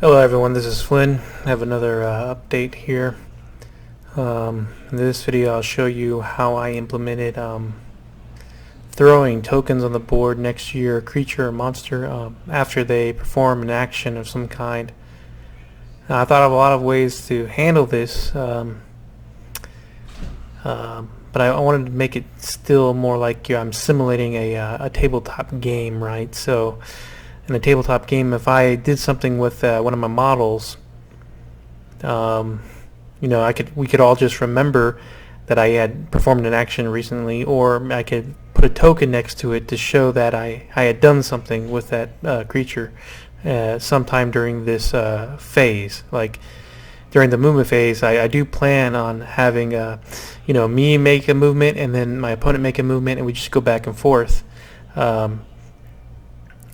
Hello everyone, this is Flynn. I have another update here. In this video I'll show you how I implemented throwing tokens on the board next to your creature or monster after they perform an action of some kind. Now, I thought of a lot of ways to handle this, but I wanted to make it still more like I'm simulating a tabletop game, right? So in a tabletop game, if I did something with one of my models, we could all just remember that I had performed an action recently, or I could put a token next to it to show that I had done something with that creature sometime during this phase. Like during the movement phase, I do plan on having me make a movement and then my opponent make a movement, and we just go back and forth.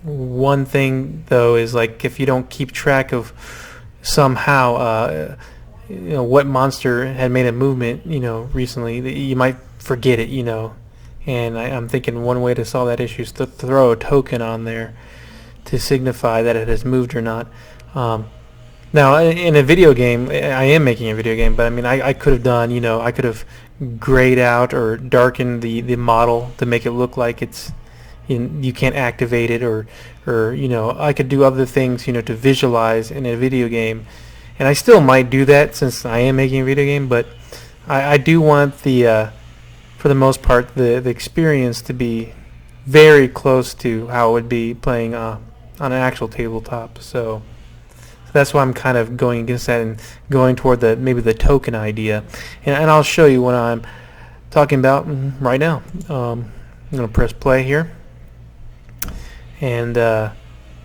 One thing though is, like, if you don't keep track of somehow what monster had made a movement recently, you might forget it, and I'm thinking one way to solve that issue is to throw a token on there to signify that it has moved or not. Now in a video game, I am making a video game, but I mean I could have done, I could have grayed out or darkened the model to make it look like it's you can't activate it, or I could do other things to visualize in a video game, and I still might do that since I am making a video game, but I do want the for the most part the experience to be very close to how it would be playing on an actual tabletop. So that's why I'm kind of going against that and going toward maybe the token idea, and I'll show you what I'm talking about right now. I'm going to press play here. And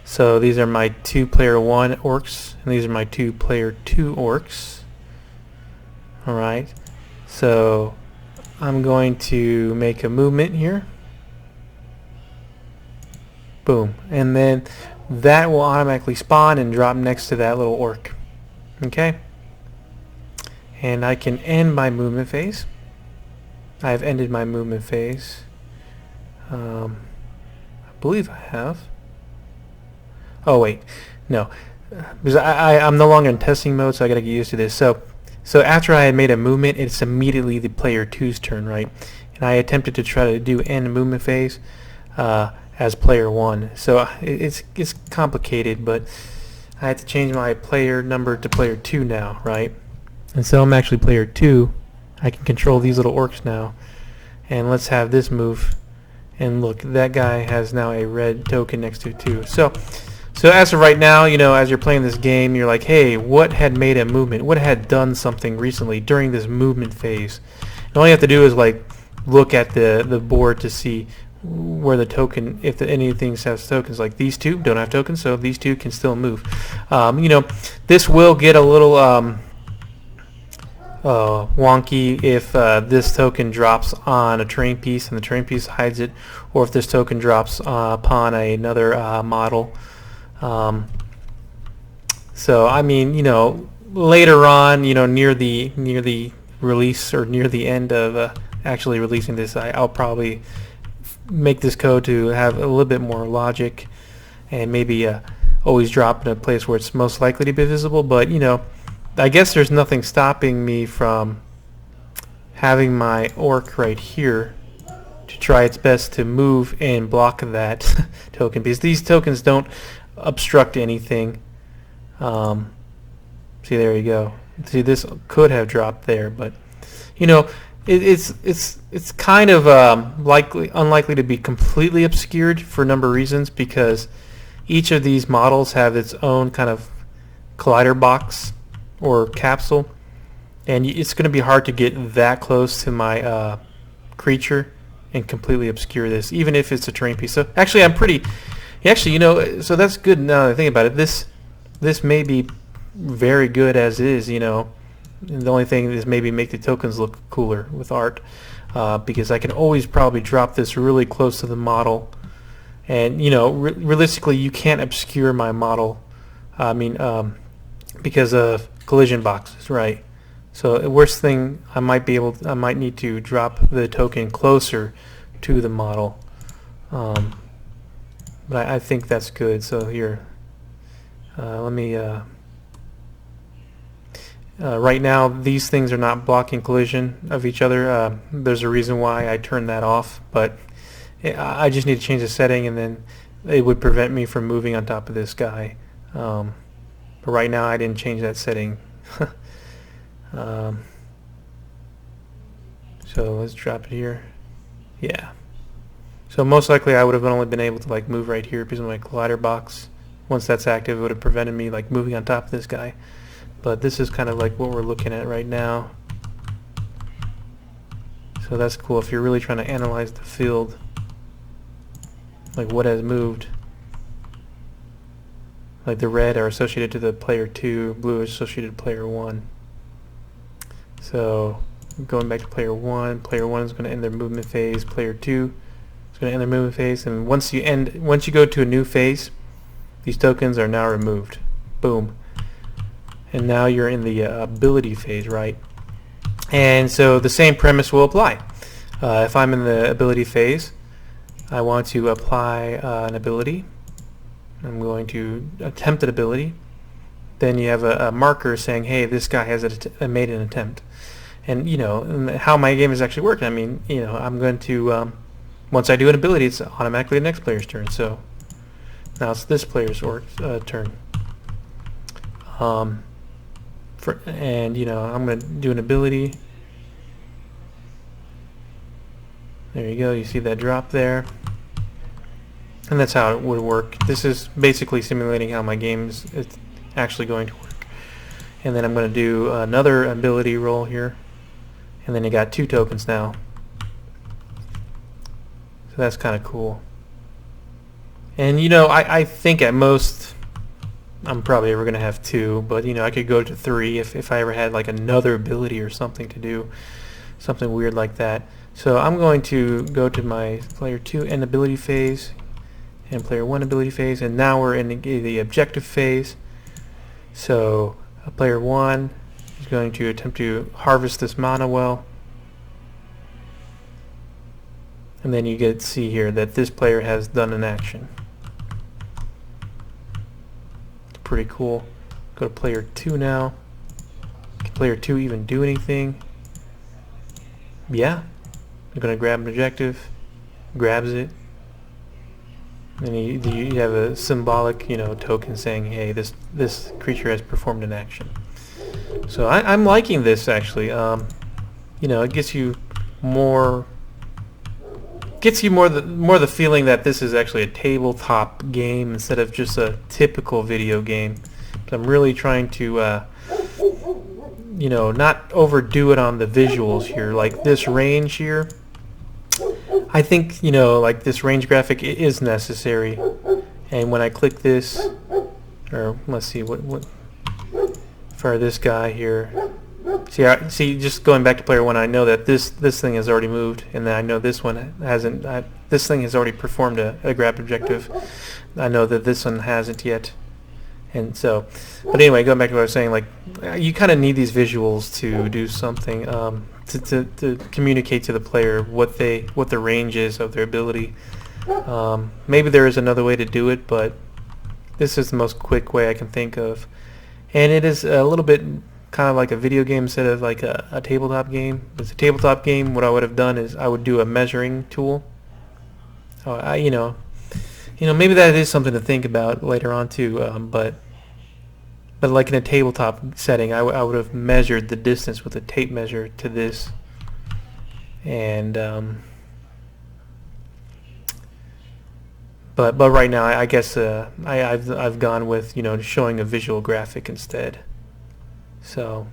so these are my 2-player 1 orcs, and these are my 2-player 2 orcs. Alright, so I'm going to make a movement here. Boom. And then that will automatically spawn and drop next to that little orc. Okay? And I can end my movement phase. I've ended my movement phase. I believe I have. Oh wait, no, because I'm no longer in testing mode, so I gotta get used to this. So after I had made a movement, it's immediately the player 2's turn, right? And I attempted to try to do end movement phase as player 1. So it's complicated, but I had to change my player number to player 2 now, right? And so I'm actually player 2. I can control these little orcs now, and let's have this move. And look, that guy has now a red token next to it too. So as of right now, as you're playing this game, you're like, hey, what had made a movement? What had done something recently during this movement phase? And all you have to do is like look at the board to see where the token, if anything has tokens. Like these two don't have tokens, so these two can still move. This will get a little wonky if this token drops on a terrain piece and the terrain piece hides it, or if this token drops upon another model. So I mean, later on, near the release or near the end of actually releasing this, I'll probably make this code to have a little bit more logic, and maybe always drop in a place where it's most likely to be visible. But I guess there's nothing stopping me from having my orc right here to try its best to move and block that token, because these tokens don't obstruct anything. See, there you go. See, this could have dropped there, but it's kind of unlikely to be completely obscured for a number of reasons, because each of these models have its own kind of collider box or capsule, and it's going to be hard to get that close to my creature and completely obscure this, even if it's a terrain piece. So actually so that's good now that I think about it. This may be very good as is, and the only thing is maybe make the tokens look cooler with art, because I can always probably drop this really close to the model, and realistically you can't obscure my model, because of collision boxes, right? So the worst thing, I might need to drop the token closer to the model, but I think that's good. So here, Let me right now these things are not blocking collision of each other. There's a reason why I turned that off, but I just need to change the setting, and then it would prevent me from moving on top of this guy. But right now I didn't change that setting. So let's drop it here. Yeah. So most likely I would have only been able to like move right here because of my collider box. Once that's active, it would have prevented me like moving on top of this guy. But this is kind of like what we're looking at right now. So that's cool if you're really trying to analyze the field, like what has moved. Like the red are associated to the player 2, blue is associated to player 1. So going back to player 1 is going to end their movement phase, player 2 is going to end their movement phase, and once you go to a new phase, these tokens are now removed. Boom. And now you're in the ability phase, right? And so the same premise will apply. If I'm in the ability phase, I want to apply an ability. I'm going to attempt an ability. Then you have a marker saying, hey, this guy has made an attempt. And you know how my game is actually working. I mean, you know, I'm going to once I do an ability, it's automatically the next player's turn. So now it's this player's turn. And you know, I'm going to do an ability. There you go. You see that drop there. And that's how it would work. This is basically simulating how my game is actually going to work. And then I'm going to do another ability roll here. And then you got 2 tokens now. So that's kind of cool. And you know, I think at most I'm probably ever going to have 2, but you know, I could go to 3 if I ever had like another ability or something to do, something weird like that. So I'm going to go to my player 2 end ability phase and player 1 ability phase, and now we're in the objective phase. So player 1 is going to attempt to harvest this mana well, and then you get to see here that this player has done an action. It's pretty cool. Go to player 2 now. Can player 2 even do anything? Yeah. I'm going to grab an objective, grabs it, and you have a symbolic, you know, token saying, hey, this creature has performed an action. So I'm liking this actually. You know, it gets you more the feeling that this is actually a tabletop game instead of just a typical video game. But I'm really trying to you know, not overdo it on the visuals here. Like this range here, I think, you know, like this range graphic is necessary. And when I click this, or let's see what for this guy here, see, just going back to player 1, I know that this thing has already moved, and then I know this one hasn't. This thing has already performed a grab objective. I know that this one hasn't yet. And so, but anyway, going back to what I was saying, like you kind of need these visuals to do something, to communicate to the player what the range is of their ability. Maybe there is another way to do it, but this is the most quick way I can think of. And it is a little bit kind of like a video game instead of like a tabletop game. If it's a tabletop game, what I would have done is I would do a measuring tool. You know, maybe that is something to think about later on too. But like in a tabletop setting, I would have measured the distance with a tape measure to this, and but right now I guess I've gone with, you know, showing a visual graphic instead. So,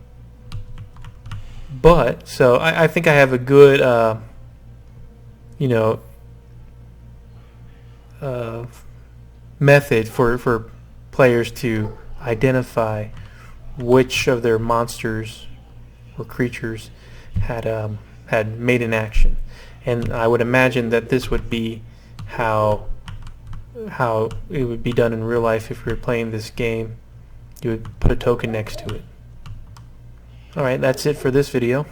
so I think I have a good you know, method for players to identify which of their monsters or creatures had made an action. And I would imagine that this would be how it would be done in real life. If we were playing this game, you would put a token next to it. Alright, that's it for this video.